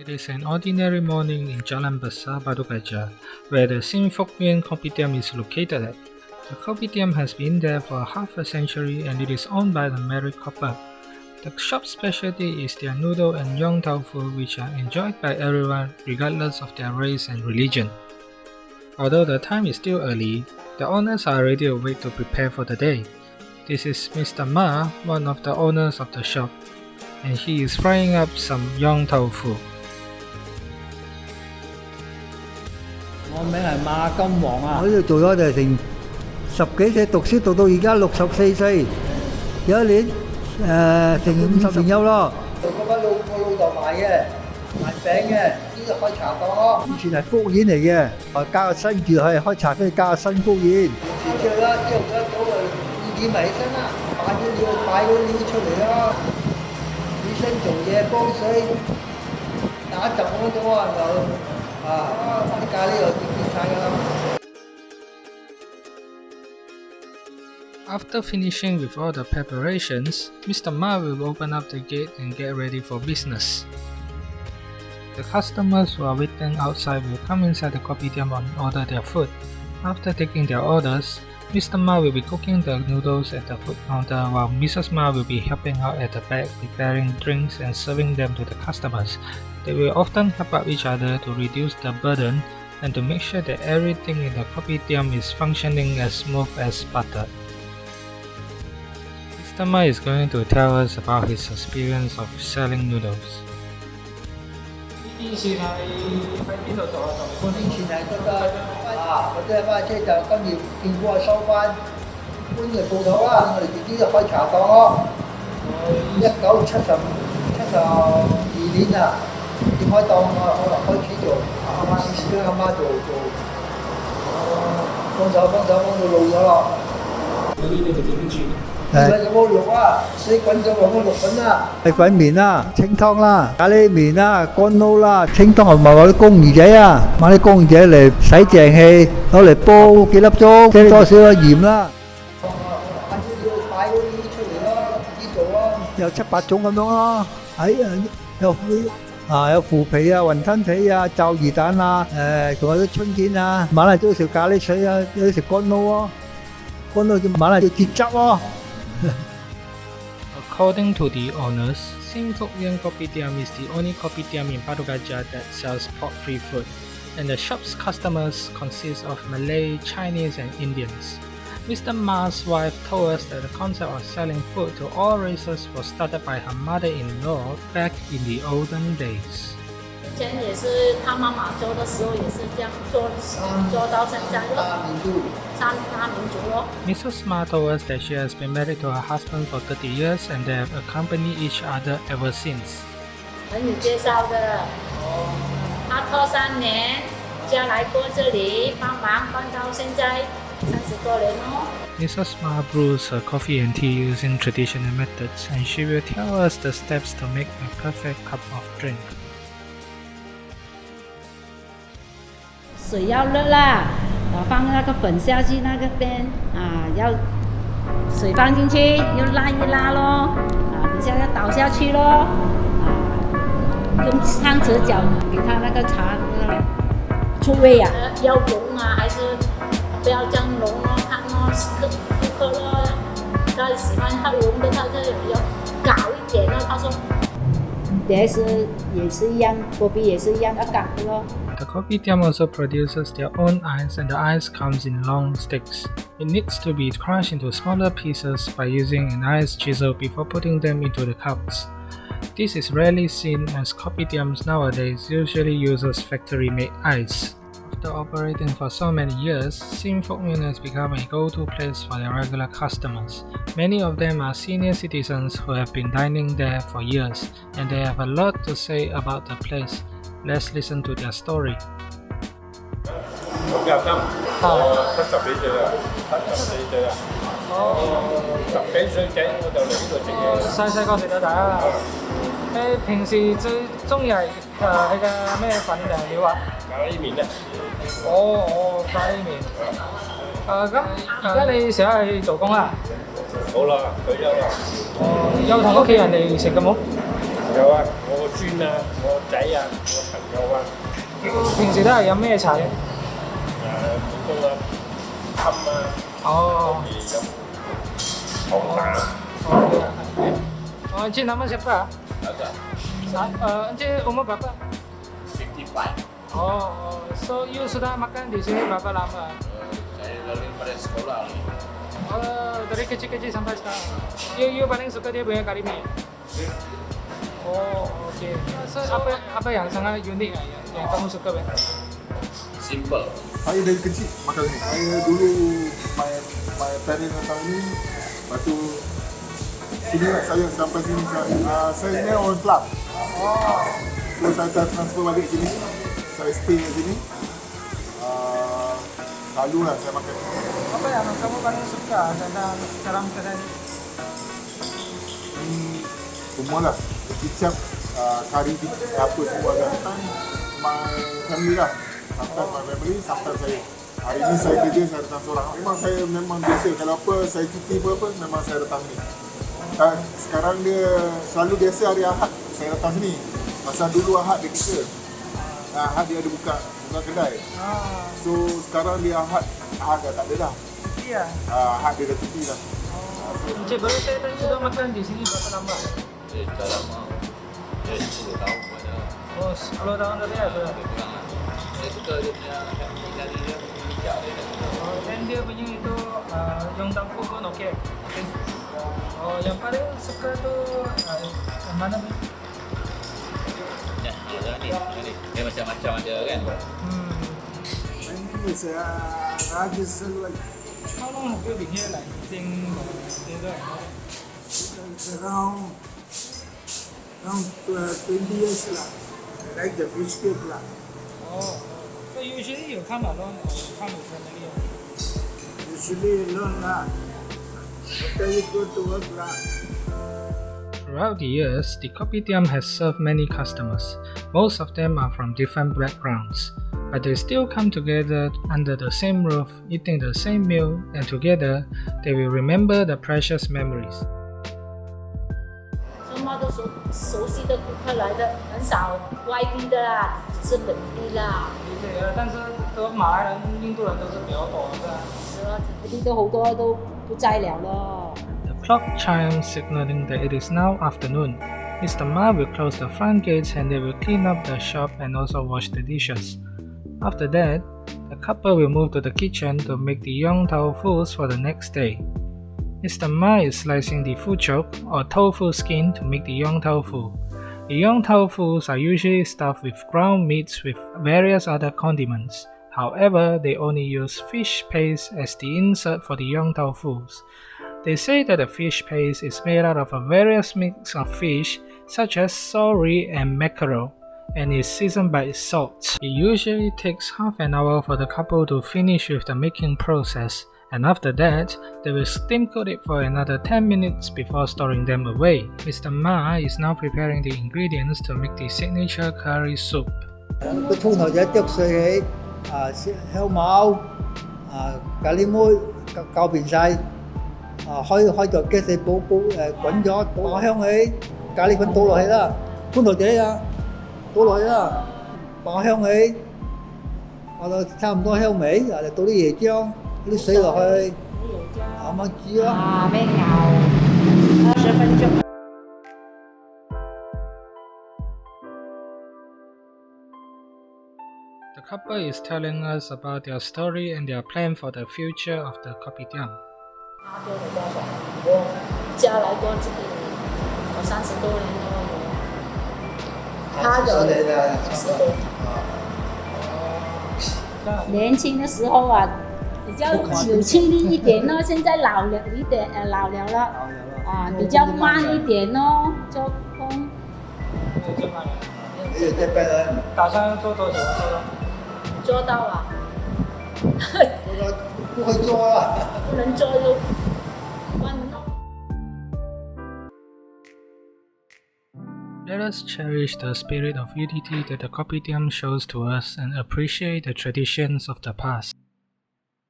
It is an ordinary morning in Jalan Besar Batu Gajah, where the Sim Fok Nguyen Kopitam is located at. The Kopitam has been there for half a century and it is owned by the married couple. The shop's specialty is their noodle and yong tau foo, which are enjoyed by everyone regardless of their race and religion. Although the time is still early, the owners are already awake to prepare for the day. This is Mr. Ma, one of the owners of the shop, and he is frying up some yong tau foo. 我名係馬金黃啊！我呢度做咗就成10幾歲，讀書讀到而家64歲，有一年成50年休咯。嗰班我老豆賣嘅，賣餅嘅，呢度開茶檔咯。以前係福宴嚟嘅，加個新字係開茶，跟住加個新福宴。之後啦，之後一早就2點咪起身啦，擺嗰啲料出嚟啦，起身做嘢煲水，打雜嗰種啊就。After finishing with all the preparations, Mr. Ma will open up the gate and get ready for business. The customers who are waiting outside will come inside the Kopitam and order their food. After taking their orders, Mr. Ma will be cooking the noodles at the food counter while Mrs. Ma will be helping out at the back preparing drinks and serving them to the customers. They will often help out each other to reduce the burden and to make sure that everything in the Kopitam is functioning as smooth as butter. Mr. Ma is going to tell us about his experience of selling noodles. 以前係喺邊度做啊？以前係嗰個嗰啲花車就跟住政府收翻，搬嚟鋪頭啦。我哋自己就開茶檔咯。1972年啊，點開檔啊？可能開始做，自己阿媽做，幫到老咗咯。嗰啲你哋點煮？有冇肉啊？水滾咗黃肉粉啊，米粉麵啦，清湯啦，咖喱麵啦，乾撈啦，清湯係咪話啲公魚仔啊？買啲公魚仔嚟洗淨氣，攞嚟煲幾粒鐘，加多少鹽啦。擺嗰啲出嚟咯，自己做咯。有7、8種咁樣咯，有腐皮啊、雲吞皮啊、罩魚蛋啊，仲有啲春卷啊，晚嚟都要食咖喱水啊，有啲食乾撈喎，乾撈晚嚟要結汁喎。According to the owners, Sim Fok Nguyen Kopitam is the only Kopitam in Batu Gajah that sells pork-free food, and the shop's customers consist of Malay, Chinese and Indians. Mr. Ma's wife told us that the concept of selling food to all races was started by her mother-in-law back in the olden days. 以前也是他妈妈做的时候也是这样做到现在咯，三大民族咯。Mrs. Ma told us that she has been married to her husband for 30 years and they have accompanied each other ever since. 朋友介绍的，他头3年家来过这里帮忙，帮到现在30多年咯。Mrs. Ma brews her coffee and tea using traditional methods and she will tell us the steps to make a perfect cup of drink. 水要热啦，放那个粉下去那个边要水放进去，又拉一拉咯，等下要倒下去咯，用汤匙搅给它那个茶出味啊。要浓啊，还是不要这样浓咯，看咯，客咯，他喜欢喝浓的，他就要搞一点咯。他说。也是一样，果皮也是一样要搞的咯。The Kopitam also produces their own ice and the ice comes in long sticks. It needs to be crushed into smaller pieces by using an ice chisel before putting them into the cups. This is rarely seen as Kopitams nowadays usually uses factory-made ice. After operating for so many years, Sim Fok Nguyen has become a go-to place for their regular customers. Many of them are senior citizens who have been dining there for years, and they have a lot to say about the place. Let's listen to their story. 咁入得70幾歲啦，74歲啦。10幾歲仔我就嚟呢度食嘢。細個食到大啊！你平時最中意係你嘅咩粉定料啊？咖喱麵咧。咖喱麵。咁而家你成日去做工啦？好啦，退休啦。有同屋企人哋食嘅冇？有啊，我我孫啊，我仔啊，我朋友啊，平時都係飲咩茶嘅？普通啊，冚啊，哦，飲紅茶，Encik nama siapa? ada Encik umur berapa? 55. So you sudah makan di sini berapa lama? Saya dari pada sekolah. Dari kecil-kecil sampai sekarang. You paling suka dia punya kari mie? Okay. So apa yang sangat unik yang kamu suka? Simple. Saya dari kecil makan ni. Saya dulu my parents datang ni, lepas tu sini lah saya sampai sini. Saya ni orang Kelang. So saya transfer balik sini. Saya stay di sini. Lalu lah saya makan. Apa yang kamu paling suka tentang dalam kedai ini? Semua lah. Kicap, kari apa semua datang. My family lah. Sometimes my family, sometimes saya. Hari ni saya kerja, saya datang seorang. Memang biasa. Kalau apa, saya cuti apa, memang saya datang ni. Sekarang dia selalu biasa hari Ahad saya datang sini. Masa dulu Ahad dia kerja. Ahad dia ada buka kedai. So sekarang dia Ahad dah tak ada dah. Iya. Ahad dia dah cuti dah. Encik baru saya tadi sudah makan di sini berapa lama? Dah lama. 10 tahun pada. 10 tahun dah ya sudah. Saya suka dia punya kari dia, hijau dia. Dan dia punya itu yang tangkuh pun okey. Yang paling suka tu yang mana ni? Ni. Dia macam-macam ada kan. Ini saya rajin selalu. How long have you been here like eating dinner? Around 20 years lah. I like the biscuit lah. So usually you come alone or you come with family? Usually alone lah. After you go to work lah. Throughout the years, the Kopitam has served many customers. Most of them are from different backgrounds, but they still come together under the same roof, eating the same meal, and together they will remember the precious memories. 什么都熟悉的顾客来的，很少外地的啦，只是本地啦。但是都马来人、印度人都是比较多的。是咯，嗰啲都好多都不在了咯。 The clock chimes signaling that it is now afternoon. Mr. Ma will close the front gates and they will clean up the shop and also wash the dishes. After that, the couple will move to the kitchen to make the yong tau fools for the next day. Mr. Ma is slicing the fu chok or tofu skin to make the yong tau fu. The yong tau fools are usually stuffed with ground meats with various other condiments. However, they only use fish paste as the insert for the yong tau fools. They say that the fish paste is made out of a various mix of fish such as sorry and mackerel and is seasoned by salt. It usually takes half an hour for the couple to finish with the making process, and after that, they will steam coat it for another 10 minutes before storing them away. Mr. Ma is now preparing the ingredients to make the signature curry soup. 個葱頭仔剁碎起，香茅，咖喱妹攪便晒，開個 gas 嚟煲滾咗，爆香起，咖喱粉倒落去啦，葱頭仔倒落去啦，爆香起，爆到差唔多香味，就倒啲椰漿。 啲水落去，慢慢煮咯。咩牛？10分鐘。 The couple is telling us about their story and their plan for the future of the Kopitam. 我家來過這裡有30多年了。他的年輕的時候啊。 比較有氣力一點咯，現在老了一點，老了了，比較慢一點咯，做工。打算做多久？做到啊？不會做啊！不能做就關門咯。 Let us cherish the spirit of unity that the Kopitam shows to us and appreciate the traditions of the past.